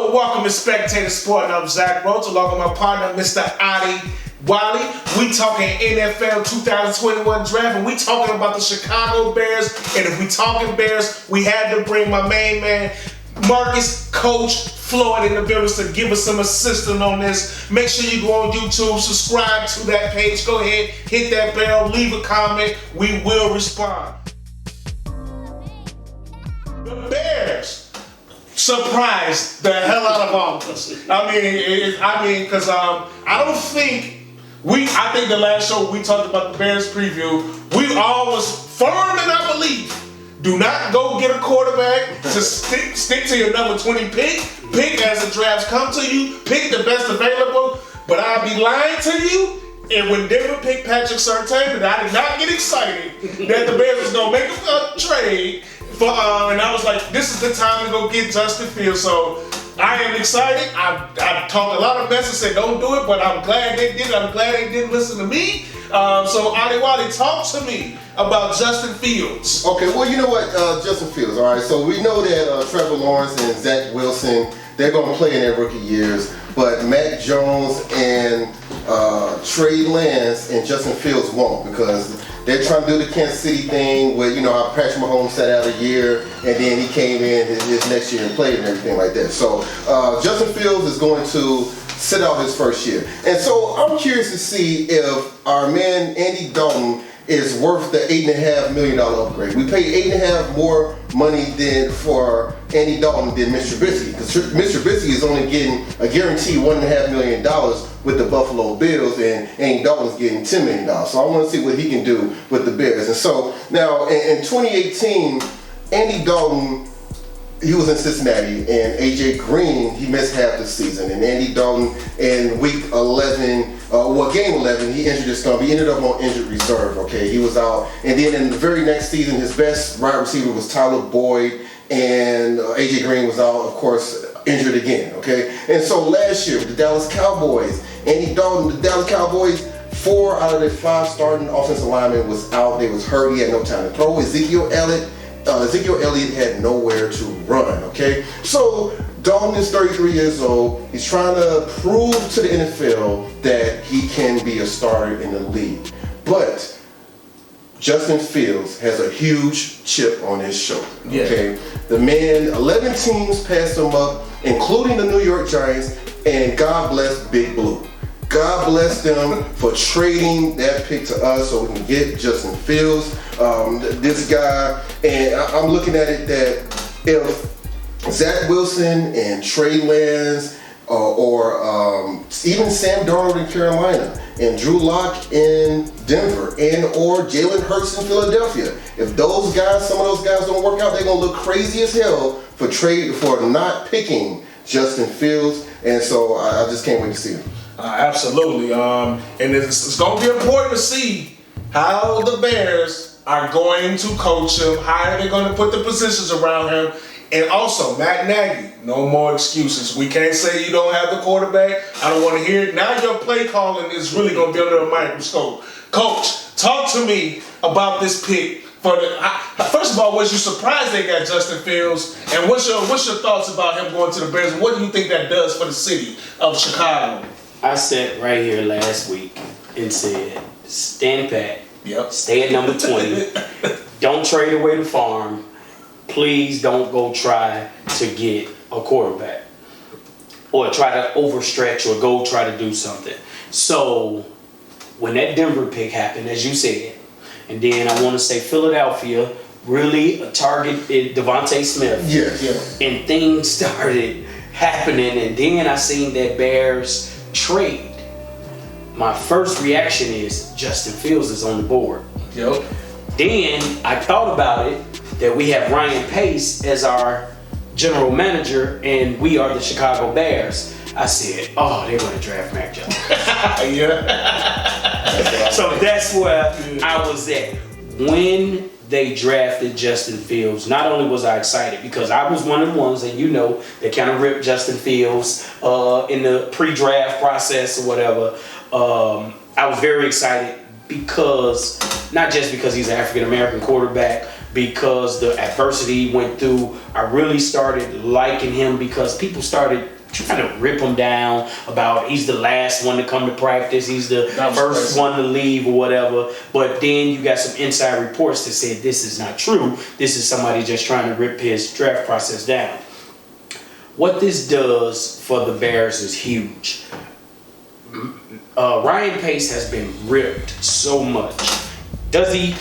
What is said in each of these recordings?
Hello, welcome to Spectator Sporting. I'm Zach Roach, along with my partner, Mr. Adi Wally. We talking NFL 2021 draft, and we talking about the Chicago Bears. And if we talking Bears, we had to bring my main man, Marcus Coach Floyd, in the building to give us some assistance on this. Make sure you go on YouTube, subscribe to that page. Go ahead, hit that bell, leave a comment. We will respond. The Bears surprised the hell out of all of us. Because I don't think I think the last show we talked about the Bears preview, we all was firm in our belief. Do not go get a quarterback to stick to your number 20 pick. Pick as the drafts come to you. Pick the best available. But I'll be lying to you. And when Denver picked Patrick Surtain, I did not get excited that the Bears was going to make a trade. And I was like, this is the time to go get Justin Fields. So I am excited. I talked a lot of mess and said don't do it, but I'm glad they did. I'm glad they didn't listen to me. So Ali Wally, talk to me about Justin Fields. Okay, well, you know what, Justin Fields, all right? So we know that Trevor Lawrence and Zach Wilson, they're going to play in their rookie years, but Mac Jones and Trey Lance and Justin Fields won't, because they're trying to do the Kansas City thing where, you know, how Patrick Mahomes sat out a year and then he came in his next year and played and everything like that. So Justin Fields is going to sit out his first year. And so I'm curious to see if our man Andy Dalton is worth the $8.5 million upgrade. We paid $8.5 more money than for Andy Dalton than Mr. Trubisky, because Mr. Trubisky is only getting a guaranteed $1.5 million with the Buffalo Bills, and Andy Dalton's getting $10 million. So I want to see what he can do with the Bears. And so now in 2018, Andy Dalton, he was in Cincinnati, and A.J. Green, he missed half the season. And Andy Dalton in week 11, game 11, he injured his thumb. He ended up on injured reserve, okay? He was out. And then in the very next season, his best wide receiver was Tyler Boyd, and A.J. Green was out, of course, injured again, okay? And so last year with the Dallas Cowboys, Andy Dalton, the Dallas Cowboys, 4 out of their 5 starting offensive linemen was out. They was hurt. He had no time to throw. Ezekiel Elliott had nowhere to run, okay? So Dalton is 33 years old. He's trying to prove to the NFL that he can be a starter in the league. But Justin Fields has a huge chip on his shoulder, okay? Yeah. The man, 11 teams passed him up, including the New York Giants, and God bless Big Blue. God bless them for trading that pick to us so we can get Justin Fields, this guy. And I'm looking at it that if Zach Wilson and Trey Lance or even Sam Darnold in Carolina and Drew Lock in Denver and or Jalen Hurts in Philadelphia, if those guys, some of those guys don't work out, they're going to look crazy as hell for not picking Justin Fields. And so I just can't wait to see him. Absolutely. And it's going to be important to see how the Bears are going to coach him, how are they going to put the positions around him. And also, Matt Nagy, no more excuses. We can't say you don't have the quarterback. I don't want to hear it. Now your play calling is really going to be under a microscope. Coach, talk to me about this pick. First of all, was you surprised they got Justin Fields? And what's your thoughts about him going to the Bears? And what do you think that does for the city of Chicago? I sat right here last week and said, stand pat, yep. Stay at number 20, don't trade away the farm, please don't go try to get a quarterback or try to overstretch or go try to do something. So when that Denver pick happened, as you said, and then I want to say Philadelphia really targeted Devontae Smith. Yes. And things started happening, and then I seen that Bears trade. My first reaction is Justin Fields is on the board. Yep. Then I thought about it that we have Ryan Pace as our general manager and we are the Chicago Bears. I said, oh, they're going to draft Mac Jones. Yeah. So that's where I was at. When they drafted Justin Fields, not only was I excited because I was one of the ones, and you know, that kind of ripped Justin Fields in the pre-draft process or whatever. I was very excited because, not just because he's an African-American quarterback, because the adversity he went through, I really started liking him because people started trying to rip him down about he's the last one to come to practice, he's the first one to leave or whatever. But then you got some inside reports that said this is not true. This is somebody just trying to rip his draft process down. What this does for the Bears is huge. Ryan Pace has been ripped so much. Does he?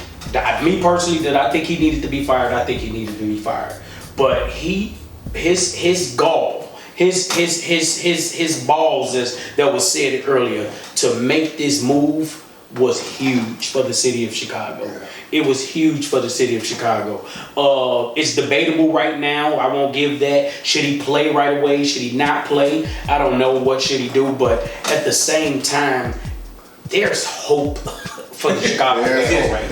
Me personally, did I think he needed to be fired? I think he needed to be fired. But his gall, his balls, as that was said earlier, to make this move was huge for the city of Chicago. Yeah. It was huge for the city of Chicago. It's debatable right now. I won't give that. Should he play right away? Should he not play? I don't know. What should he do? But at the same time, there's hope for the Chicago Bears right now.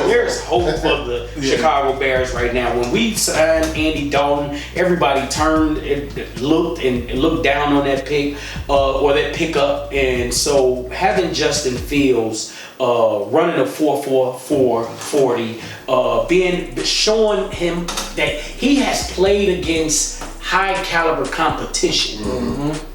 There's hope for the Chicago Bears right now. When we signed Andy Dalton, everybody turned and looked down on that pick or that pickup. And so having Justin Fields running a 4.44 40, showing him that he has played against high caliber competition.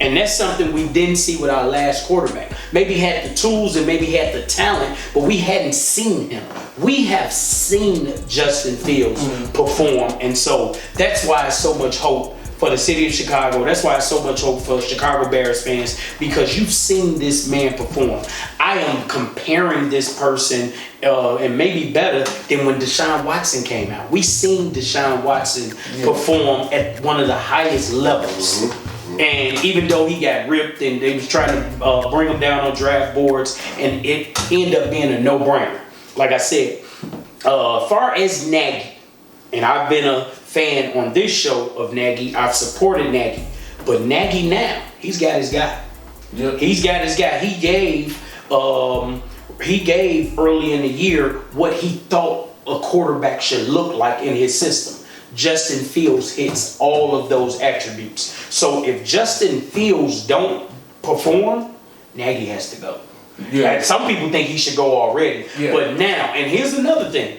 And that's something we didn't see with our last quarterback. Maybe he had the tools and maybe he had the talent, but we hadn't seen him. We have seen Justin Fields perform, and so that's why it's so much hope for the city of Chicago. That's why it's so much hope for Chicago Bears fans, because you've seen this man perform. I am comparing this person and maybe better than when Deshaun Watson came out. We seen Deshaun Watson perform at one of the highest levels. And even though he got ripped and they was trying to bring him down on draft boards, and it ended up being a no-brainer. Like I said, far as Nagy, and I've been a fan on this show of Nagy, I've supported Nagy, but Nagy now, he's got his guy. Yep. He's got his guy. He gave early in the year what he thought a quarterback should look like in his system. Justin Fields hits all of those attributes. So if Justin Fields don't perform, Nagy has to go. Yeah. Some people think he should go already. Yeah. But now, and here's another thing.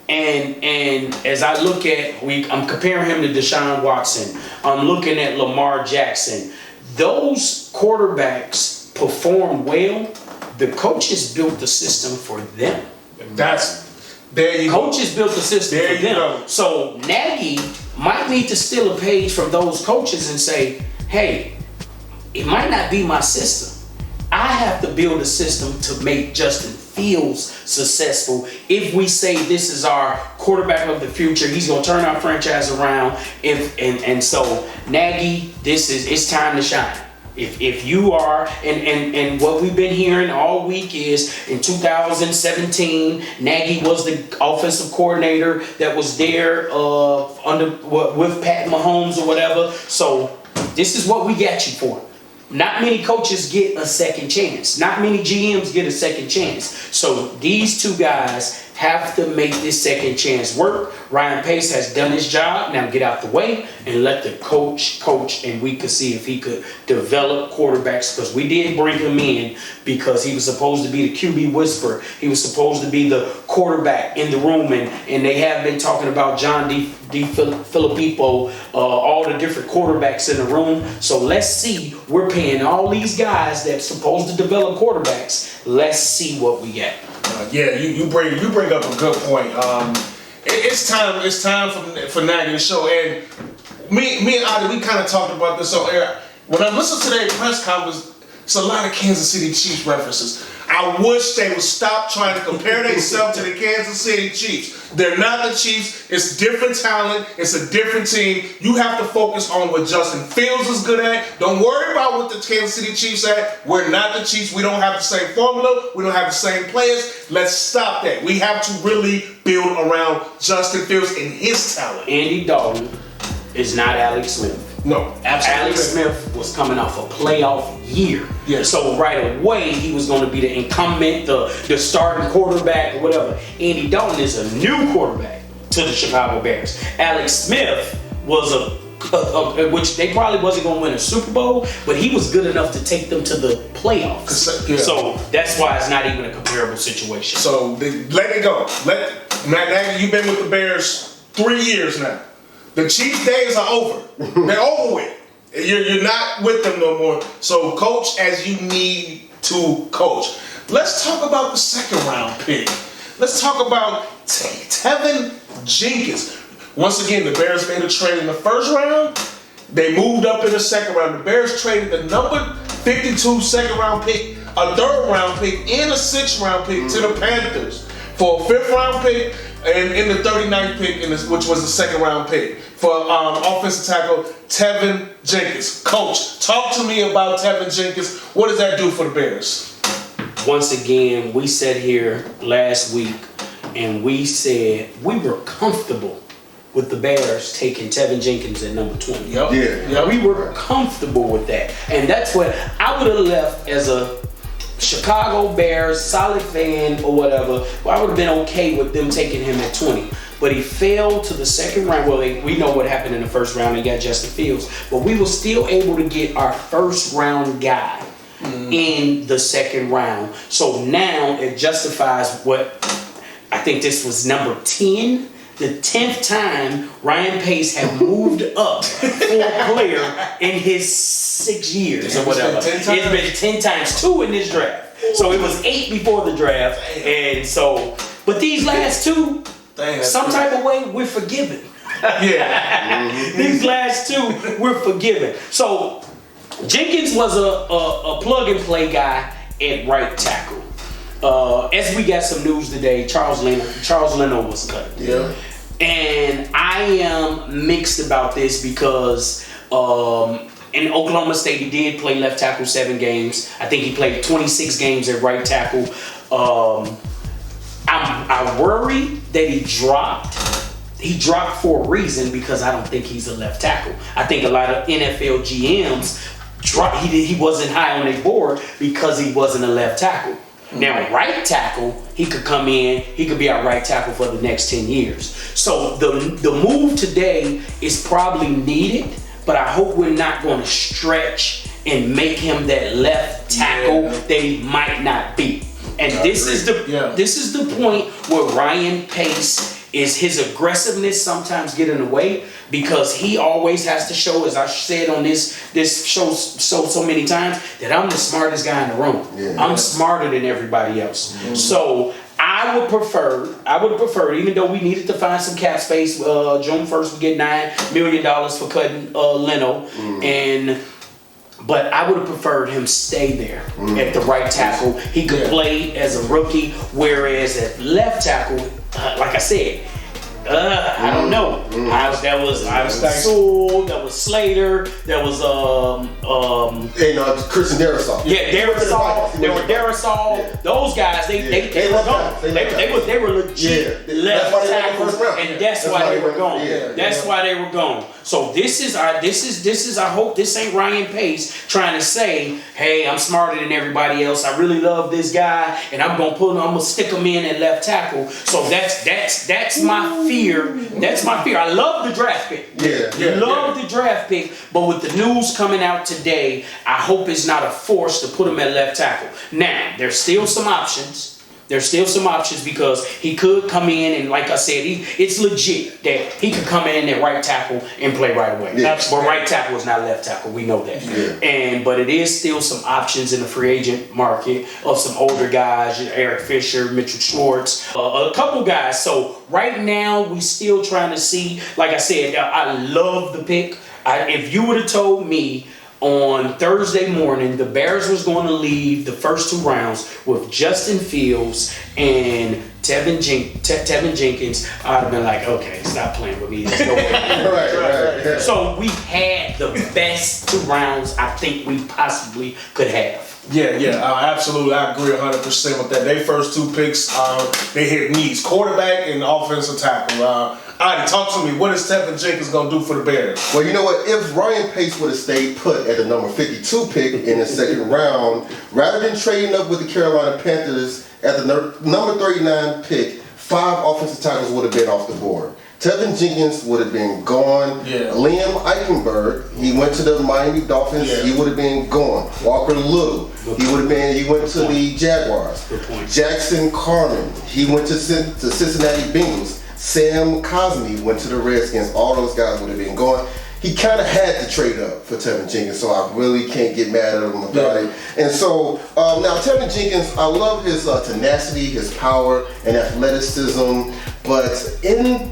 And as I look at, I'm comparing him to Deshaun Watson. I'm looking at Lamar Jackson. Those quarterbacks perform well. The coaches built the system for them. Coaches built the system for them. So Nagy might need to steal a page from those coaches and say, hey, it might not be my system. I have to build a system to make Justin Fields successful. If we say this is our quarterback of the future, he's going to turn our franchise around. And so Nagy, it's time to shine. If you are, and what we've been hearing all week is in 2017, Nagy was the offensive coordinator that was there with Pat Mahomes or whatever. So this is what we got you for. Not many coaches get a second chance. Not many GMs get a second chance. So these two guys have to make this second chance work. Ryan Pace has done his job. Now get out the way and let the coach, and we could see if he could develop quarterbacks, because we did bring him in because he was supposed to be the QB whisperer. He was supposed to be the quarterback in the room, and they have been talking about John Filippo, all the different quarterbacks in the room. So let's see. We're paying all these guys that's supposed to develop quarterbacks. Let's see what we get. You bring up a good point. It's time for Nagy to show. And me and Adi, we kind of talked about this on air. When I listened to their press conference, it's a lot of Kansas City Chiefs references. I wish they would stop trying to compare themselves to the Kansas City Chiefs. They're not the Chiefs. It's different talent. It's a different team. You have to focus on what Justin Fields is good at. Don't worry about what the Kansas City Chiefs at. We're not the Chiefs. We don't have the same formula. We don't have the same players. Let's stop that. We have to really build around Justin Fields and his talent. Andy Dalton is not Alex Smith. No, absolutely. Alex Smith was coming off a playoff year. Yes. So right away, he was going to be the incumbent, the starting quarterback or whatever. Andy Dalton is a new quarterback to the Chicago Bears. Alex Smith was which they probably wasn't going to win a Super Bowl, but he was good enough to take them to the playoffs. Yeah. So that's why it's not even a comparable situation. So let it go. Now you've been with the Bears 3 years now. The Chiefs' days are over. They're over with. You're not with them no more. So coach as you need to coach. Let's talk about the second round pick. Let's talk about Teven Jenkins. Once again, the Bears made a trade in the first round. They moved up in the second round. The Bears traded the number 52 second round pick, a third round pick, and a sixth round pick to the Panthers for a fifth round pick and in the 39th pick, which was the second round pick for offensive tackle Teven Jenkins. Coach, talk to me about Teven Jenkins. What does that do for the Bears? Once again, we sat here last week and we said we were comfortable with the Bears taking Teven Jenkins at number 20. Yeah. We were comfortable with that. And that's what I would have left as a Chicago Bears solid fan or whatever. I would have been okay with them taking him at 20. But he fell to the second round. Well, we know what happened in the first round. They got Justin Fields. But we were still able to get our first round guy in the second round. So now it justifies what I think this was number 10. The 10th time Ryan Pace had moved up for a player in his 6 years or whatever. It's been 10 times, 2 in this draft. So it was 8 before the draft. And so, but these last 2, some type of way, we're forgiven. These last 2, we're forgiven. So Jenkins was a plug and play guy at right tackle. As we got some news today, Charles Leno was cut. Yeah. And I am mixed about this because in Oklahoma State he did play left tackle 7 games. I think he played 26 games at right tackle. I worry that he dropped. He dropped for a reason because I don't think he's a left tackle. I think a lot of NFL GMs he wasn't high on their board because he wasn't a left tackle. Now, right tackle, he could come in, he could be our right tackle for the next 10 years. So the move today is probably needed, but I hope we're not going to stretch and make him that left tackle that he might not be. And this is the point where Ryan Pace is his aggressiveness sometimes get in the way because he always has to show, as I said on this show so many times, that I'm the smartest guy in the room. I'm smarter than everybody else. So I would have preferred, even though we needed to find some cap space, June 1st we get $9 million for cutting Leno, but I would have preferred him stay there at the right tackle. He could play as a rookie, whereas at left tackle, like I said, I don't know. That was Sewell, that was Slater, that was Christian Darrisaw. Yeah, Darrisaw. They were Darrisaw. Yeah. Those guys, they were gone. They were legit left tackles, and that's why they were gone. That's why they were gone. So this is I hope this ain't Ryan Pace trying to say, hey, I'm smarter than everybody else. I really love this guy, and I'm gonna stick him in at left tackle. So that's my fear. That's my fear. I love the draft pick. The draft pick, but with the news coming out today, I hope it's not a force to put him at left tackle. Now, there's still some options. Because he could come in and, like I said, it's legit that he could come in at right tackle and play right away. But right tackle is not left tackle. We know that. But it is still some options in the free agent market of some older guys, Eric Fisher, Mitchell Schwartz, a couple guys. So right now we still trying to see. Like I said, I love the pick. If you would have told me on Thursday morning, the Bears was going to leave the first 2 rounds with Justin Fields and Teven Jenkins, I'd have been like, okay, stop playing with me. There's no way. Right. So we had the best 2 rounds I think we possibly could have. Absolutely. I agree 100% with that. They first 2 picks, they hit needs, quarterback and offensive tackle. Adi, talk to me. What is Teven Jenkins going to do for the Bears? Well, you know what? If Ryan Pace would have stayed put at the number 52 pick in the second round, rather than trading up with the Carolina Panthers at the number 39 pick, 5 offensive tackles would have been off the board. Teven Jenkins would have been gone. Liam Eichenberg, he went to the Miami Dolphins. He would have been gone. Walker Little, he went to the Jaguars. Jackson Carman, he went to Cincinnati Bengals. Sam Cosmi went to the Redskins. All those guys would have been gone. he kind of had to trade up for Teven Jenkins, so I really can't get mad at him about it. And so now Teven Jenkins, I love his tenacity, his power, and athleticism. But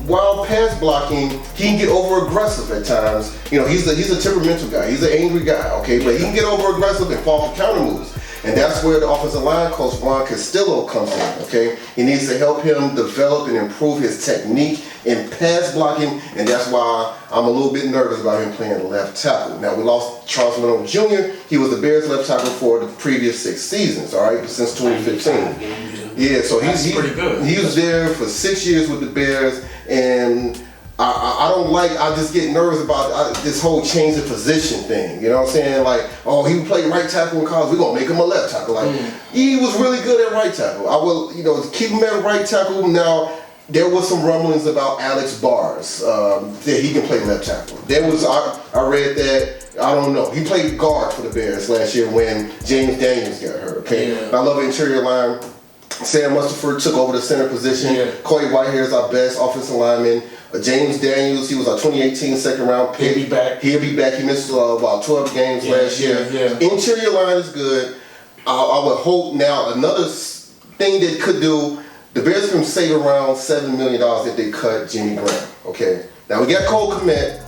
while pass blocking, he can get over aggressive at times. He's a temperamental guy. He's an angry guy, okay? But he can get over aggressive and fall for counter moves. And that's where the offensive line coach, Ron Castillo, comes in, okay? He needs to help him develop and improve his technique in pass blocking, and that's why I'm a little bit nervous about him playing left tackle. Now, we lost Charles Leno Jr. He was the Bears left tackle for the previous 6 seasons, all right, since 2015. Yeah, so he's pretty good. He was there for 6 years with the Bears, and I don't like, I just get nervous about this whole change of position thing. You know what I'm saying? Like, oh, he played right tackle in college, we're going to make him a left tackle. Like, he was really good at right tackle. I will, keep him at right tackle. Now, there was some rumblings about Alex Bars, that he can play left tackle. I read that, I don't know. He played guard for the Bears last year when James Daniels got hurt, okay? Yeah. I love the interior line. Sam Mustipher took over the center position. Yeah. Corey Whitehair is our best offensive lineman. James Daniels, he was our 2018 second round pick. He'll be back. He missed about 12 games last year. Yeah. Interior line is good. I would hope now another thing they could do, the Bears can save around $7 million if they cut Jimmy Graham. Okay. Now we got Cole Kmet,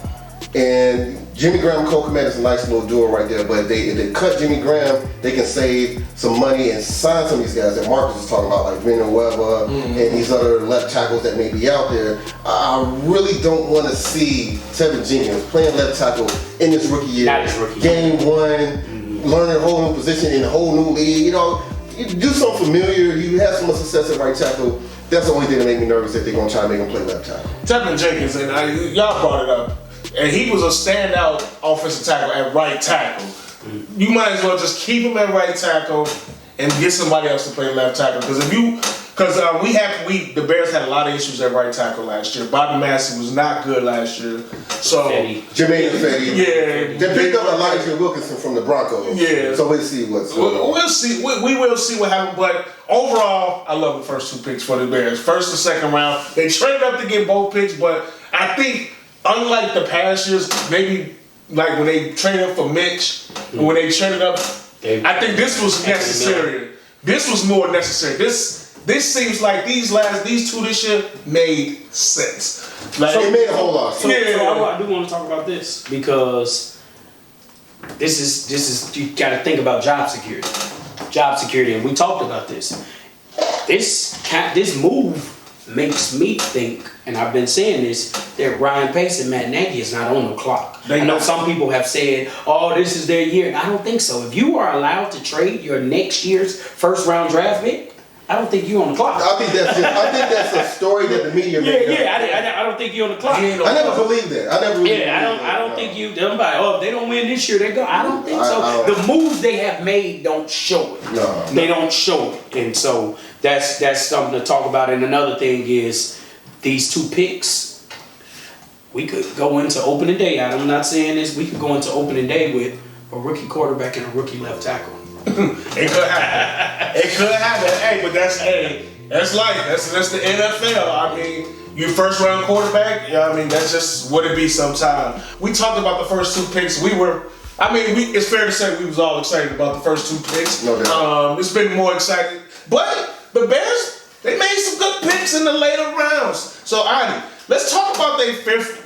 and Jimmy Graham and Cole Kmet is a nice little duo right there, but if they cut Jimmy Graham, they can save some money and sign some of these guys that Marcus was talking about, like Reno Weber and these other left tackles that may be out there. I really don't want to see Teven Jenkins playing left tackle in his rookie year. Not his rookie Game one, learning a whole new position in a whole new league. You do something familiar, you have some success at right tackle. That's the only thing that made me nervous if they're going to try to make him play left tackle. Teven Jenkins, and y'all brought it up. And he was a standout offensive tackle at right tackle. You might as well just keep him at right tackle and get somebody else to play left tackle. Because the Bears had a lot of issues at right tackle last year. Bobby Massey was not good last year. So Jermaine Fetty. Yeah. They picked up Elijah Wilkinson from the Broncos. Yeah. So we'll see what's going on. We'll see. We will see what happens. But overall, I love the first 2 picks for the Bears. First and second round. They traded up to get both picks, but I think unlike the past years, maybe like when they traded up for Mitch, or when they traded up, I think this was necessary. This was more necessary. This seems like these two this year made sense. Like, so it made a whole lot. So I do want to talk about this because this is you got to think about job security, and we talked about this. This move makes me think, and I've been saying this, that Ryan Pace and Matt Nagy is not on the clock. I know some people have said, oh, this is their year, and I don't think so. If you are allowed to trade your next year's first round draft pick, I don't think you're on the clock. I think that's a story that the media made up. I don't think you're on the clock. I never believed that. I don't think you. If they don't win this year, they go. I don't think so. The moves they have made don't show it. No, they don't show it, and so that's something to talk about. And another thing is these 2 picks. We could go into opening day. I'm not saying this. We could go into opening day with a rookie quarterback and a rookie left tackle. It could happen. Hey, but that's life. That's the NFL. I mean, you first round quarterback. Yeah, I mean that's just what it be sometime. We talked about the first 2 picks. It's fair to say we was all excited about the first 2 picks. No doubt. It's been more exciting, but the Bears, they made some good picks in the later rounds. So Adi, let's talk about their fifth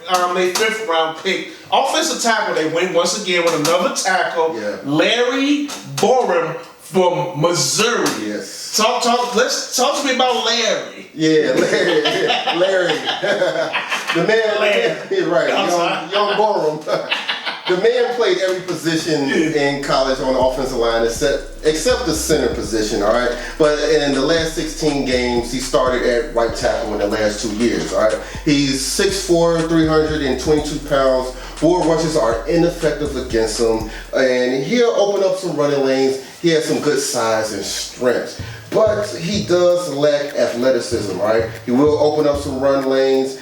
round pick. Offensive tackle, they went once again with another tackle. Yeah. Larry Borom from Missouri. Yes. Let's talk to me about Larry. Yeah, Larry. The man, Larry. Right. Young Borom. The man played every position in college on the offensive line except the center position, all right? But in the last 16 games, he started at right tackle in the last 2 years, all right? He's 6'4", 322 pounds. Bull rushes are ineffective against him, and he'll open up some running lanes. He has some good size and strength. But he does lack athleticism, right? He will open up some run lanes,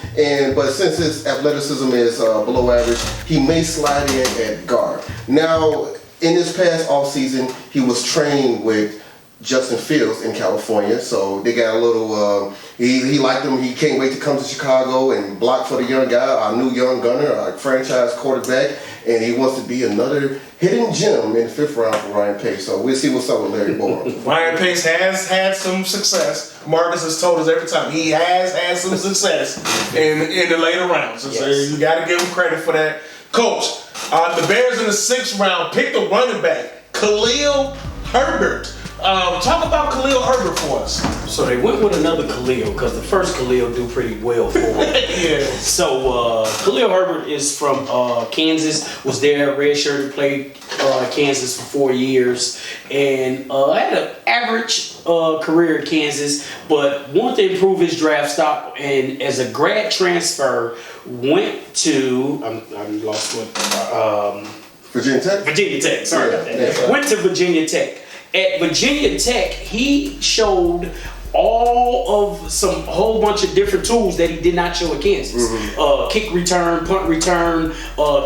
but since his athleticism is below average, he may slide in at guard. Now, in this past offseason, he was training with Justin Fields in California. So they got a little, he liked him. He can't wait to come to Chicago and block for the young guy, our new young gunner, our franchise quarterback. And he wants to be another hidden gem in the 5th round for Ryan Pace. So we'll see what's up with Larry Borom. Ryan Pace has had some success. Marcus has told us every time he has had some success in the later rounds. So you got to give him credit for that. Coach, the Bears in the 6th round picked a running back, Khalil Herbert. Talk about Khalil Herbert for us. So they went with another Khalil because the first Khalil do pretty well for him. Yeah. So Khalil Herbert is from Kansas, was there, redshirted, played Kansas for 4 years, and had an average career at Kansas, but wanted to improve his draft stock, and as a grad transfer, went to, I'm lost what, Virginia Tech? Virginia Tech, sorry about that. Right. Went to Virginia Tech. At Virginia Tech, he showed a whole bunch of different tools that he did not show at Kansas. Kick return, punt return,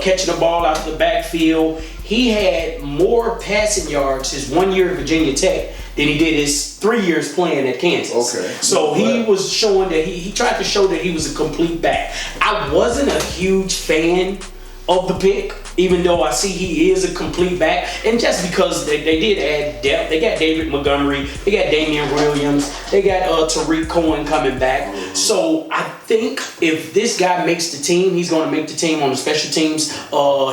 catching the ball out the backfield. He had more passing yards his 1 year at Virginia Tech than he did his 3 years playing at Kansas. Okay. So he was showing that he tried to show that he was a complete back. I wasn't a huge fan of the pick, even though I see he is a complete back, and just because they did add depth. They got David Montgomery, they got Damian Williams, they got Tariq Cohen coming back. So I think if this guy makes the team, he's going to make the team on the special teams.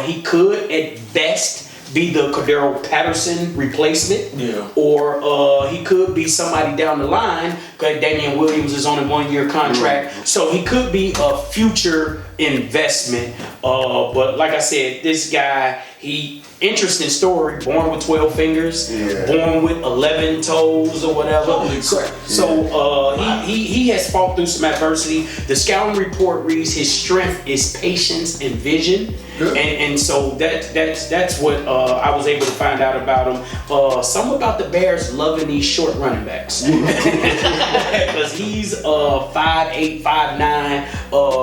He could at best be the Cordero Patterson replacement, or he could be somebody down the line because Damian Williams is on a 1 year contract, so he could be a future investment. But like I said, this guy, interesting story, born with 12 fingers, born with 11 toes or whatever. Holy crap. So he has fought through some adversity. The scouting report reads his strength is patience and vision. And so that's what I was able to find out about him. Something about the Bears loving these short running backs. Because he's 5'8", 5'9".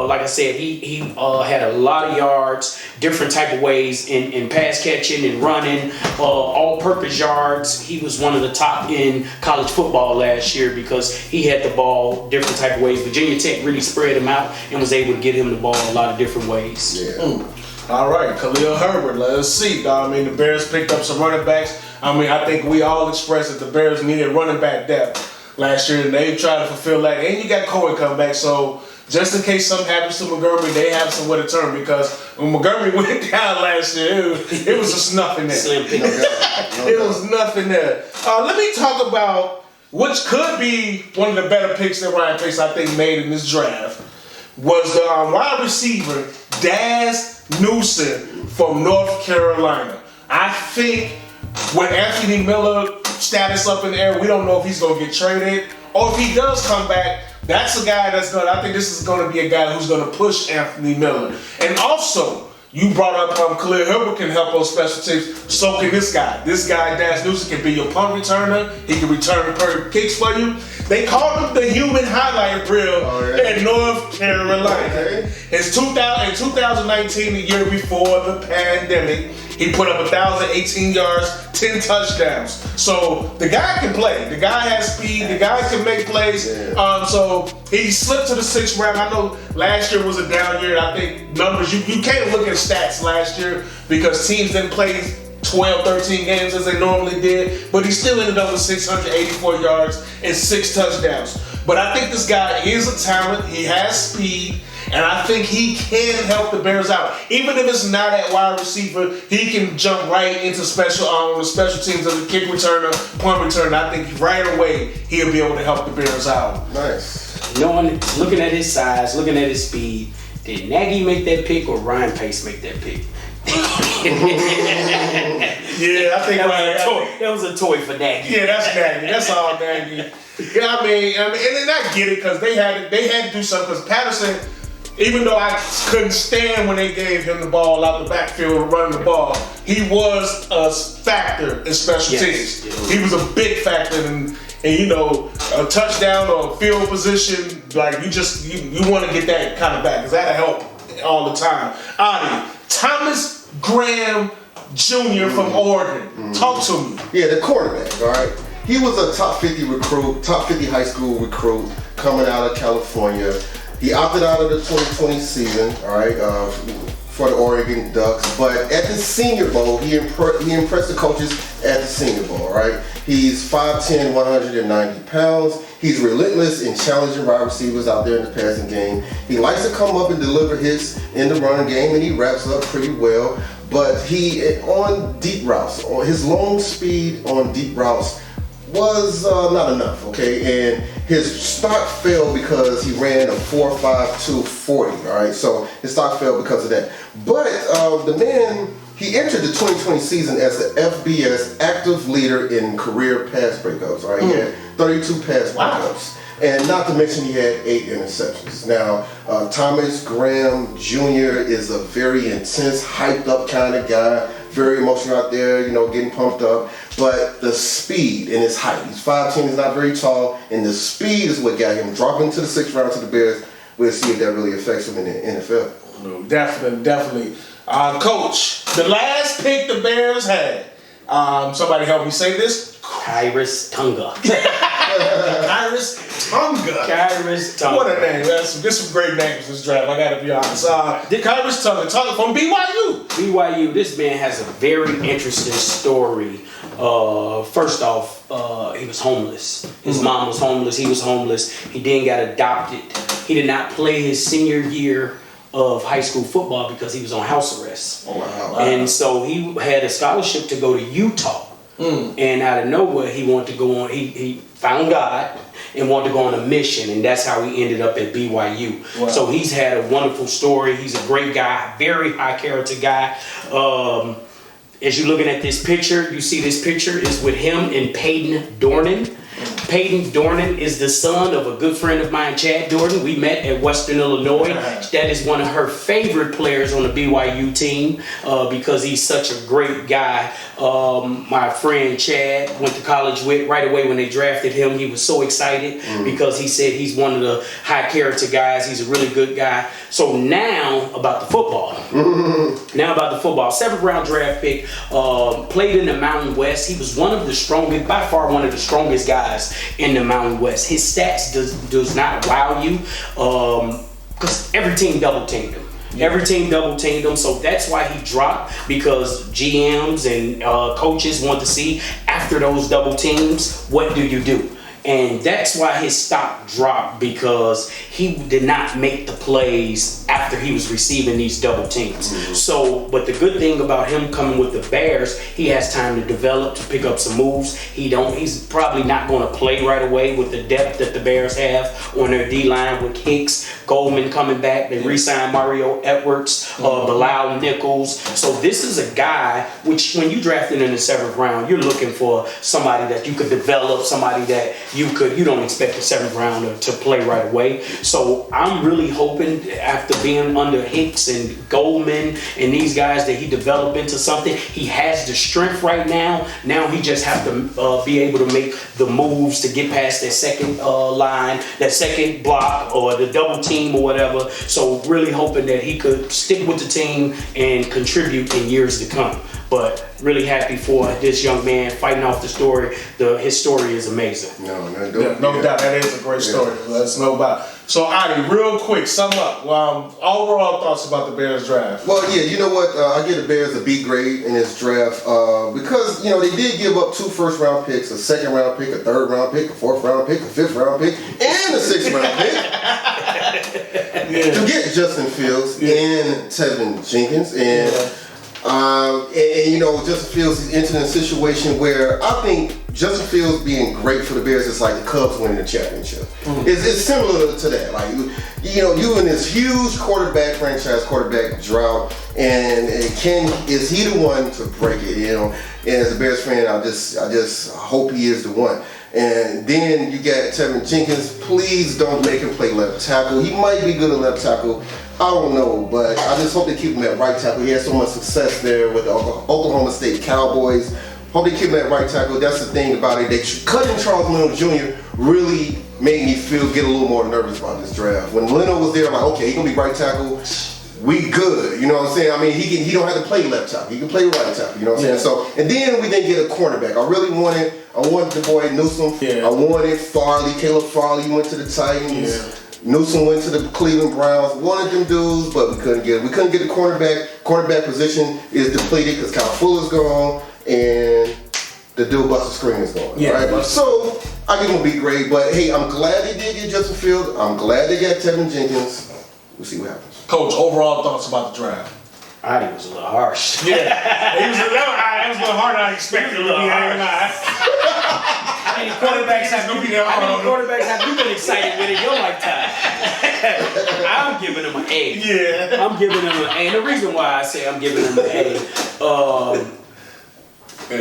Like I said, he had a lot of yards, different type of ways in pass catching and running, all-purpose yards. He was one of the top in college football last year because he had the ball different type of ways. Virginia Tech really spread him out and was able to get him the ball a lot of different ways. All right, Khalil Herbert. Let's see. I mean, the Bears picked up some running backs. I mean, I think we all expressed that the Bears needed running back depth last year, and they tried to fulfill that. And you got Cohen coming back, so just in case something happens to Montgomery, they have somewhere to turn, because when Montgomery went down last year, it was just nothing there. Slim pick. It was nothing there. Let me talk about which could be one of the better picks that Ryan Pace, I think, made in this draft, was the wide receiver, Dazz Newsome from North Carolina. I think with Anthony Miller status up in the air, we don't know if he's going to get traded, or if he does come back, that's a guy that's going to, I think this is going to be a guy who's going to push Anthony Miller. And also, you brought up Khalil Herbert can help on special teams. So can this guy. This guy, Dazz Newsome, can be your punt returner. He can return kicks for you. They called him the human highlight reel at North Carolina. In 2019, the year before the pandemic, he put up 1,018 yards, 10 touchdowns. So the guy can play. The guy has speed. The guy can make plays. So he slipped to the 6th round. I know last year was a down year. I think numbers, you can't look at stats last year because teams didn't play 12, 13 games as they normally did, but he still ended up with 684 yards and 6 touchdowns. But I think this guy is a talent. He has speed, and I think he can help the Bears out. Even if it's not at wide receiver, he can jump right into special teams as a kick returner, punt returner. I think right away he'll be able to help the Bears out. Nice. Looking at his size, looking at his speed, did Nagy make that pick or Ryan Pace make that pick? Yeah, I think that was a toy for Nagy. Yeah, that's Nagy. That's all Nagy. Yeah, I mean, and then I get it because they had to do something. Because Patterson, even though I couldn't stand when they gave him the ball out the backfield running the ball, he was a factor in special teams. Yes. He was a big factor in a touchdown or field position. Like you want to get that kind of back because that'll help all the time. Adi, Thomas Graham Jr. from Oregon. Talk to me. Yeah, the quarterback, all right? He was a top 50 recruit, top 50 high school recruit coming out of California. He opted out of the 2020 season, all right, for the Oregon Ducks. But at the Senior Bowl, he impressed the coaches at the Senior Bowl, all right? He's 5'10", 190 pounds. He's relentless in challenging wide receivers out there in the passing game. He likes to come up and deliver hits in the running game, and he wraps up pretty well. But he, on deep routes, his long speed on deep routes was not enough, okay? And his stock fell because he ran a 4.52 40, all right? So his stock fell because of that. But the man, he entered the 2020 season as the FBS active leader in career pass breakups, right? He had 32 pass breakups. And not to mention he had 8 interceptions. Now, Thomas Graham Jr. is a very intense, hyped up kind of guy, very emotional out there, you know, getting pumped up. But the speed and his height, he's 5'10", he's not very tall, and the speed is what got him dropping to the 6th round to the Bears. We'll see if that really affects him in the NFL. No, definitely. Coach, the last pick the Bears had, somebody help me say this. Khyiris Tonga. Khyiris Tonga. Khyiris Tonga. What a name. There's some great names in this draft, I gotta be honest. Khyiris Tonga from BYU. BYU, this man has a very interesting story. First off, he was homeless. His mom was homeless, he was homeless. He then got adopted. He did not play his senior year of high school football because he was on house arrest. Oh, wow. And so he had a scholarship to go to Utah. And out of nowhere, he wanted to go on, he found God and wanted to go on a mission, and that's how he ended up at BYU. Wow. So he's had a wonderful story. He's a great guy, very high character guy. As you're looking at this picture, you see this picture is with him and Peyton Dornan. Peyton Dornan is the son of a good friend of mine, Chad Dornan. We met at Western Illinois. That is one of her favorite players on the BYU team because he's such a great guy. My friend Chad went to college with right away when they drafted him. He was so excited because he said he's one of the high character guys. He's a really good guy. So now about the football. 7th round draft pick, played in the Mountain West. He was one of the strongest, by far one of the strongest guys in the Mountain West. His stats does not wow you because every team double teamed him. Every team double teamed him, so that's why he dropped, because GMs and coaches want to see after those double teams, what do you do? And that's why his stock dropped, because he did not make the plays after he was receiving these double teams. So, but the good thing about him coming with the Bears, he has time to develop, to pick up some moves. He's probably not going to play right away with the depth that the Bears have on their D-line with Hicks, Goldman coming back. They re-signed Mario Edwards, Bilal Nichols. So this is a guy, which when you drafted in the 7th round, you're looking for somebody that you could develop, somebody that you don't expect a 7th rounder to play right away. So I'm really hoping after being under Hicks and Goldman and these guys that he develop into something. He has the strength right now. Now he just have to be able to make the moves to get past that second line, that second block or the double team or whatever. So really hoping that he could stick with the team and contribute in years to come. But really happy for this young man fighting off the story. His story is amazing. No doubt. That is a great story. Let's know about it. So, Adi, real quick, sum up. Overall thoughts about the Bears draft. Well, yeah, you know what? I give the Bears a B grade in this draft because, you know, they did give up 2 first-round picks, a 2nd round pick, a 3rd round pick, a 4th round pick, a 5th round pick, and a 6th round pick to get Justin Fields and Teven Jenkins. And you know, Justin Fields is entering a situation where I think Justin Fields being great for the Bears is like the Cubs winning the championship. It's similar to that. Like, you know, you in this huge franchise quarterback drought, and is he the one to break it? You know, and as a Bears fan, I just hope he is the one. And then you got Teven Jenkins. Please don't make him play left tackle. He might be good at left tackle. I don't know, but I just hope they keep him at right tackle. He had so much success there with the Oklahoma State Cowboys. Hope they keep him at right tackle. That's the thing about it. They cutting Charles Leno Jr. really made me get a little more nervous about this draft. When Leno was there, I'm like, okay, he's going to be right tackle. we good. You know what I'm saying? I mean, he don't have to play left tackle. He can play right tackle. You know what I'm saying? So, and then we didn't get a cornerback. I wanted the boy Newsome. Yeah. I wanted Farley. Caleb Farley went to the Titans. Yeah. Newsome went to the Cleveland Browns. Wanted them dudes, but we couldn't get him. We couldn't get the cornerback. Cornerback position is depleted because Kyle Fuller's gone and the dude Buster Screen is gone. Yeah. Right? So I give him a B grade, but hey, I'm glad they did get Justin Fields. I'm glad they got Teven Jenkins. We'll see what happens. Coach, overall thoughts about the draft? I think it was a little harsh. Yeah, it was a little harder than I expected. How many quarterbacks have you been excited with in your lifetime? I'm giving him an A. Yeah. I'm giving him an A. And the reason why I say I'm giving him an A,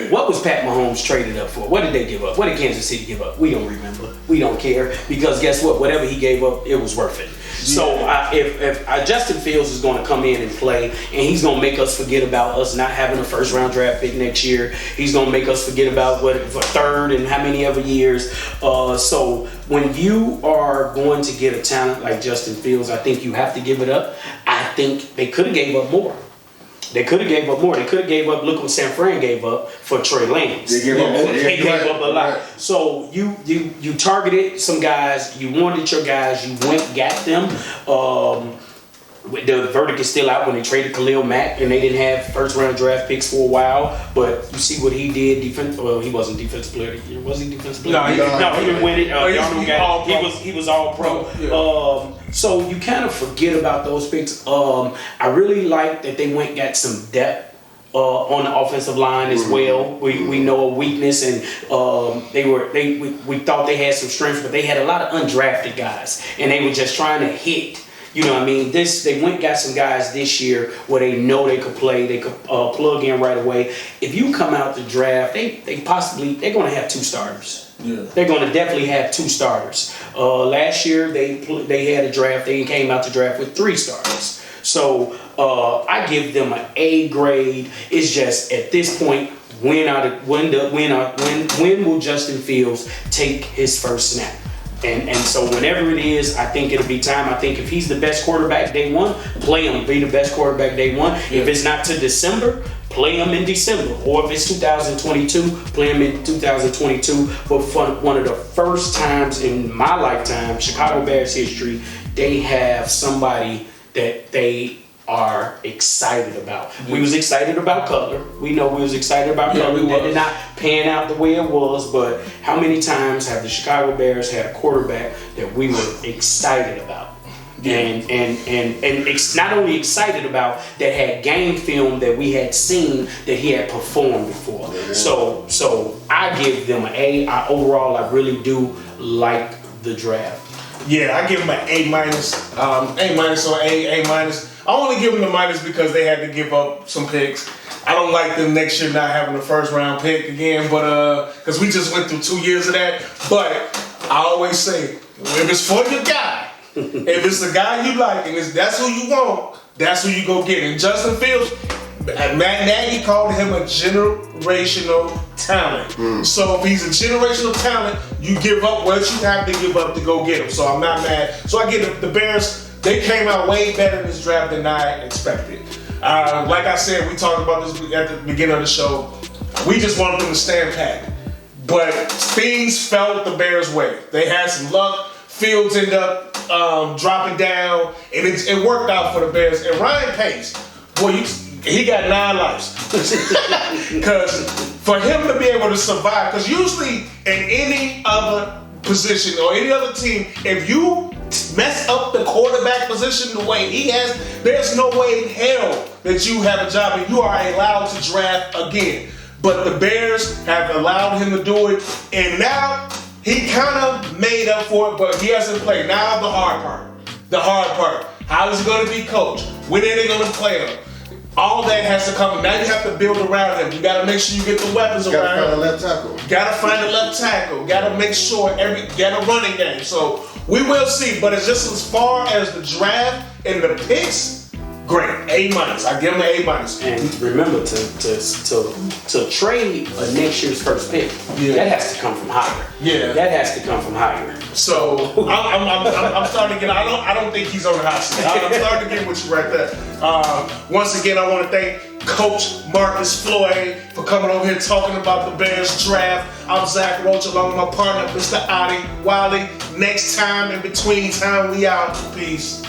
what was Pat Mahomes traded up for? What did they give up? What did Kansas City give up? We don't remember. We don't care. Because guess what? Whatever he gave up, it was worth it. So if Justin Fields is going to come in and play, and he's going to make us forget about us not having a first round draft pick next year. He's going to make us forget about what for third and how many other years. So when you are going to get a talent like Justin Fields, I think you have to give it up. I think they could have gave up more. They could have gave up more. They could have gave up. Look what San Fran gave up for Trey Lance. They gave up more. They gave up a lot. So you targeted some guys. You wanted your guys. You went got them. The verdict is still out when they traded Khalil Mack and they didn't have first round draft picks for a while. But you see what he did. Well, he wasn't defensive player. Was he defensive player? No, he didn't win it. He was all pro. Yeah. So you kind of forget about those picks. I really like that they went and got some depth on the offensive line as well. We know a weakness, and we thought they had some strengths, but they had a lot of undrafted guys, and they were just trying to hit. You know what I mean? They went and got some guys this year where they know they could play, they could plug in right away. If you come out the draft, they're going to have 2 starters. Yeah. They're going to definitely have 2 starters. Last year they had a draft. They came out the draft with 3 starters. So I give them an A grade. It's just at this point, when will Justin Fields take his first snap? And so whenever it is, I think it'll be time. I think if he's the best quarterback day one, play him. Be the best quarterback day one. Yeah. If it's not to December, play him in December. Or if it's 2022, play him in 2022. But for one of the first times in my lifetime, Chicago Bears history, they have somebody that they are excited about. We was excited about Cutler. We know we was excited about Cutler. That did not pan out the way it was, but how many times have the Chicago Bears had a quarterback that we were excited about? Yeah. And not only excited about, that had game film that we had seen that he had performed before. Yeah. So I give them an A. Overall, I really do like the draft. Yeah, I give them an A minus. A minus or A minus. I only give them the minus because they had to give up some picks. I don't like them next year not having a first round pick again, but because we just went through 2 years of that. But I always say, if it's for your guy, if it's the guy you like and that's who you want, that's who you go get. And Justin Fields, Matt Nagy called him a generational talent. So if he's a generational talent, you give up what you have to give up to go get him. So I'm not mad. So I get the Bears. They came out way better in this draft than I expected. Like I said, we talked about this at the beginning of the show. We just wanted them to stand pat. But things fell the Bears' way. They had some luck. Fields ended up dropping down, and it worked out for the Bears. And Ryan Pace, boy, he got 9 lives. Because for him to be able to survive, because usually in any other position or any other team, if you mess up the quarterback position the way he has, there's no way in hell that you have a job and you are allowed to draft again. But the Bears have allowed him to do it, and now he kind of made up for it, but he hasn't played. Now the hard part. How is he going to be coached? When are they going to play him? All that has to come. Now you have to build around him. You got to make sure you get the weapons around him. Got to find a left tackle. Got to find a left tackle. Got to make sure got a running game. So we will see. But it's just as far as the draft and the picks, great. A-. I give him an A-. And remember to trade a next year's first pick. Yeah. That has to come from higher. Yeah. That has to come from higher. So I'm starting to get. I don't think he's on the hot seat. I'm starting to get with you right there. Once again, I want to thank Coach Marcus Floyd for coming over here talking about the Bears draft. I'm Zach Roach along with my partner, Mr. Adi Wiley. Next time, in between time, we out. Peace.